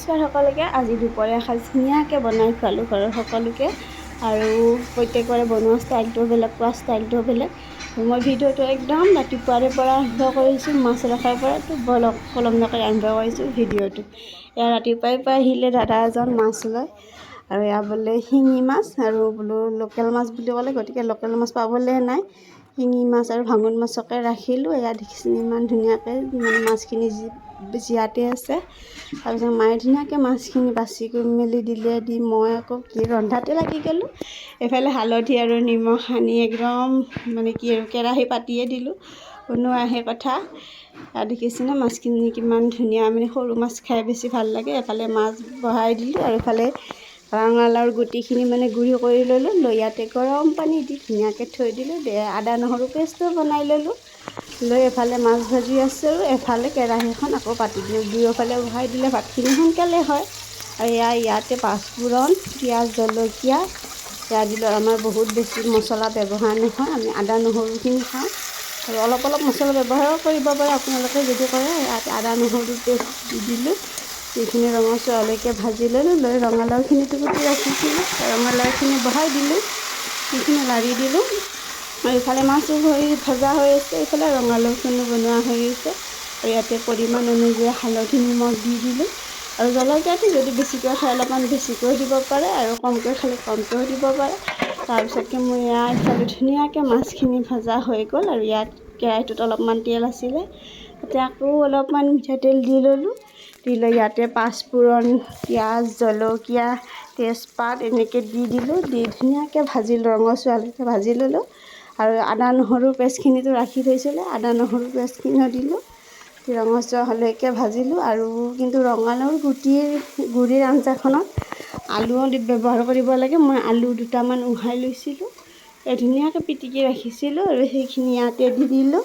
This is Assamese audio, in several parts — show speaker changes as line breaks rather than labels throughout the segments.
নমস্কাৰ সকলোকে। আজি দুপৰীয়া সাজ ধুনীয়াকৈ বনাই খোৱালোঁ ঘৰৰ সকলোকে। আৰু প্ৰত্যেকবাৰে বনোৱা ষ্টাইলটো বেলেগ, খোৱা ষ্টাইলটো বেলেগ। মই ভিডিঅ'টো একদম ৰাতিপুৱাৰে পৰা আৰম্ভ কৰিছোঁ, মাছ ৰখাৰ পৰা বলক পলম নকৰি আৰম্ভ কৰিছোঁ ভিডিঅ'টো। এয়া ৰাতিপুৱাই পৰা আহিলে দাদা এজন মাছ লয়, আৰু এয়া বোলে শিঙি মাছ আৰু বোলো লোকেল মাছ বুলি ক'লে, গতিকে লোকেল মাছ পাবলৈ নাই। শিঙি মাছ আৰু ভাঙোন মাছকে ৰাখিলোঁ। এয়া দেখিছোঁ ইমান ধুনীয়াকৈ মাছখিনি জীয়াতে আছে। তাৰপিছত মায়ে ধুনীয়াকৈ মাছখিনি বাছি কৰি মেলি দিলে, দি মই আকৌ কি ৰন্ধাতে লাগি গ'লোঁ। এইফালে হালধি আৰু নিমখ সানি একদম কেৰাহী পাতিয়ে দিলোঁ, বনোৱাহে কথা। দেখিছেনে মাছখিনি কিমান ধুনীয়া, সৰু মাছ খাই বেছি ভাল লাগে। এফালে মাছ বহাই দিলোঁ আৰু এফালে ৰঙালাওৰ গুটিখিনি গুড়ি কৰি ল'লোঁ। লৈ ইয়াতে গৰম পানী দি ধুনীয়াকৈ থৈ দিলোঁ। আদা নহৰু পেষ্টো বনাই ল'লোঁ। লৈ এফালে মাছ ভাজি আছোঁ, এফালে কেৰাহীখন আকৌ পাতি দিলোঁ। দুয়োফালে বহাই দিলে ভাতখিনি সোনকালে হয়। আৰু ইয়াতে পাঁচফোৰণ, পিঁয়াজ, জলকীয়া এয়া দিলোঁ। আমাৰ বহুত বেছি মছলা ব্যৱহাৰ নহয়, আমি আদা নহৰুখিনি খাওঁ। আৰু অলপ অলপ মছলা ব্যৱহাৰো কৰিব পাৰে আপোনালোকে যদি কৰে। ইয়াত আদা নহৰু পেষ্ট দি দিলোঁ। এইখিনি ৰঙচুৱালৈকে ভাজি ল'লোঁ। লৈ ৰঙালাওখিনিটো কুটি ৰাখিছিলোঁ, ৰঙালাওখিনি বহাই দিলোঁ। সেইখিনি লাৰি দিলোঁ। আৰু ইফালে মাছো ভজা হৈ আছে, এইফালে ৰঙালাওখিনিও বনোৱা হৈ আছে। আৰু ইয়াতে পৰিমাণ অনুযায়ী হালধি নিমখ দি দিলোঁ। আৰু জলকীয়াটো যদি বেছিকৈ খায় অলপমান বেছিকৈ দিব পাৰে, আৰু কমকৈ খালে কমকৈও দিব পাৰে। তাৰপিছতকৈ মই ইফালে ধুনীয়াকৈ মাছখিনি ভজা হৈ গ'ল। আৰু ইয়াত কেৰাহীটোত অলপমান তেল আছিলে, তাতে আকৌ অলপমান মিঠাতেল দি ল'লোঁ। দি লৈ ইয়াতে পাঁচফোৰণ, পিঁয়াজ, জলকীয়া, তেজপাত এনেকৈ দি দিলোঁ। দি ধুনীয়াকৈ ভাজিলোঁ, ৰঙচুৱালৈকে ভাজি ল'লোঁ। আৰু আদা নহৰু পেষ্টখিনিতো ৰাখি থৈছিলোঁ, আদা নহৰু পেষ্টখিনিও দিলোঁ। ৰঙচুৱা হ'লৈকে ভাজিলোঁ। আৰু কিন্তু ৰঙালাওৰ গুড়িৰ আঞ্জাখনত আলুও ব্যৱহাৰ কৰিব লাগে। মই আলু দুটামান উহাই লৈছিলোঁ, ধুনীয়াকৈ পিটিকি ৰাখিছিলোঁ, আৰু সেইখিনি ইয়াতে দি দিলোঁ।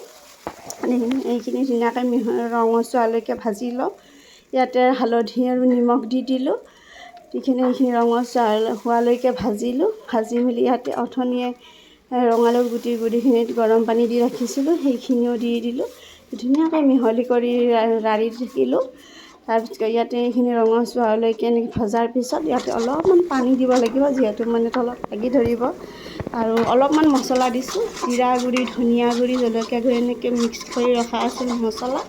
এইখিনি ধুনীয়াকৈ ৰঙচুৱালৈকে ভাজি লওঁ। ইয়াতে হালধি আৰু নিমখ দি দিলোঁ। এইখিনি ৰঙচুৱা হোৱালৈকে ভাজিলোঁ। ভাজি মেলি ইয়াতে অথনিয়ে ৰঙালাওৰ গুড়িখিনিত গৰম পানী দি ৰাখিছিলোঁ, সেইখিনিও দি দিলোঁ। ধুনীয়াকৈ মিহলি কৰি লাৰি থাকিলোঁ। তাৰপিছত ইয়াতে এইখিনি ৰঙচুৱা হোৱালৈকে এনেকৈ ভজাৰ পিছত ইয়াতে অলপমান পানী দিব লাগিব, যিহেতু তলত লাগি ধৰিব। আৰু অলপমান মছলা দিছোঁ, জিৰা গুড়ি, ধনিয়া গুড়ি, জলকীয়া গুড়ি এনেকৈ মিক্স কৰি ৰখা আছিল মছলা।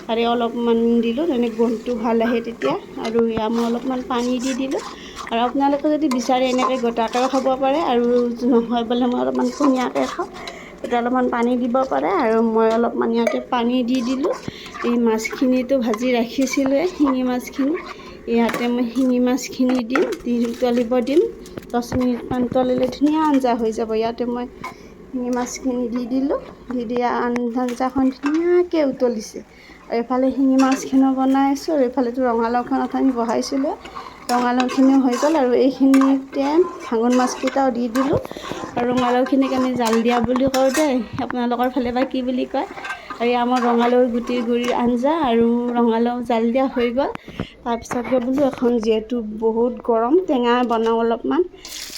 তাৰে অলপমান দিলোঁ, গোন্ধটো ভাল আহে তেতিয়া। আৰু মই অলপমান পানী দি দিলোঁ। আৰু আপোনালোকে যদি বিচাৰে এনেকৈ গোটাকৈও খাব পাৰে, আৰু নহয় বোলে মই অলপমান পনীয়াকৈ খাওঁ, তেতিয়া অলপমান পানী দিব পাৰে। আৰু মই অলপমান ইয়াতে পানী দি দিলোঁ। এই মাছখিনিতো ভাজি ৰাখিছিলোঁ, শিঙি মাছখিনি ইয়াতে মই শিঙি মাছখিনি দিম, দি উতলিব দিম। 10 মিনিটমান উতলিলে ধুনীয়া আঞ্জা হৈ যাব। ইয়াতে মই শিঙি মাছখিনি দি দিলোঁ। দি আঞ্জাখন ধুনীয়াকৈ উতলিছে। আৰু এইফালে শিঙি মাছখিনিও বনাই আছোঁ, আৰু এইফালেতো ৰঙালাওখন অথনি বহাইছিলোঁ, ৰঙালাওখিনিও হৈ গ'ল। আৰু এইখিনিতে ভাঙোন মাছকেইটাও দি দিলোঁ। আৰু ৰঙালাওখিনিক আমি জাল দিয়া বুলি কওঁ দেই, আপোনালোকৰ ফালে বা কি বুলি কয়। আৰু আমাৰ ৰঙালাওৰ গুড়িৰ আঞ্জা আৰু ৰঙালাও জাল দিয়া হৈ গ'ল। তাৰপিছতকে বোলো এখন যিহেতু বহুত গৰম, টেঙা বনাওঁ অলপমান।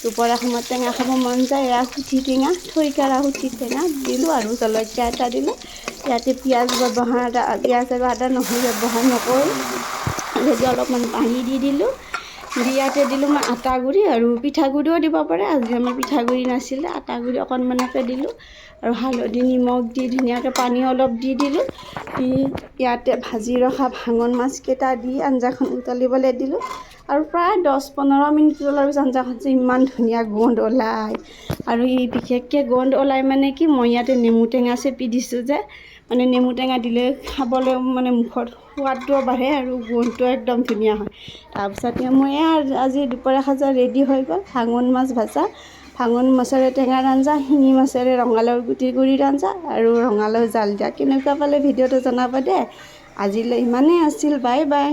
দুপৰীয়া সময়ত টেঙা খাব মন যায়। এয়া সুঠি টেঙা, থৈকাৰা সুঠি টেঙা দিলোঁ, আৰু জলকীয়া এটা দিলোঁ। ইয়াতে পিঁয়াজ আৰু আদা নহৰু ব্যৱহাৰ নকৰোঁ, যদি অলপমান পানী দি দিলোঁ। দি ইয়াতে দিলোঁ মই আটা গুড়ি, আৰু পিঠাগুড়িও দিব পাৰে। আজি আমাৰ পিঠাগুড়ি নাছিলে, আটা গুড়ি অকণমানকৈ দিলোঁ। আৰু হালধি নিমখ দি ধুনীয়াকৈ পানী অলপ দি দিলোঁ। দি ইয়াতে ভাজি ৰখা ভাঙোন মাছকেইটা দি আঞ্জাখন উতলিবলৈ দিলোঁ। আৰু প্ৰায় 10-15 মিনিট উতলাৰ পিছত আঞ্জাখন যে ইমান ধুনীয়া গোন্ধ ওলায়। আৰু বিশেষকৈ গোন্ধ ওলায় কি, মই ইয়াতে নেমু টেঙা চেপি দিছোঁ যে, নেমু টেঙা দিলে খাবলৈ মুখত সোৱাদটোও বাঢ়ে, আৰু গোন্ধটোও একদম ধুনীয়া হয়। তাৰপিছতে মই আজি দুপৰীয়া সাজা ৰেডি হৈ গ'ল। ভাঙোন মাছ ভাজা, ভাঙোন মাছেৰে টেঙাৰ আঞ্জা, শিঙি মাছেৰে ৰঙালাওৰ গুড়িৰ আঞ্জা, আৰু ৰঙালাও জাল দিয়া। কেনেকুৱা পালে ভিডিঅ'টো জনাব দেই। আজিলৈ ইমানেই আছিল, বাই বাই।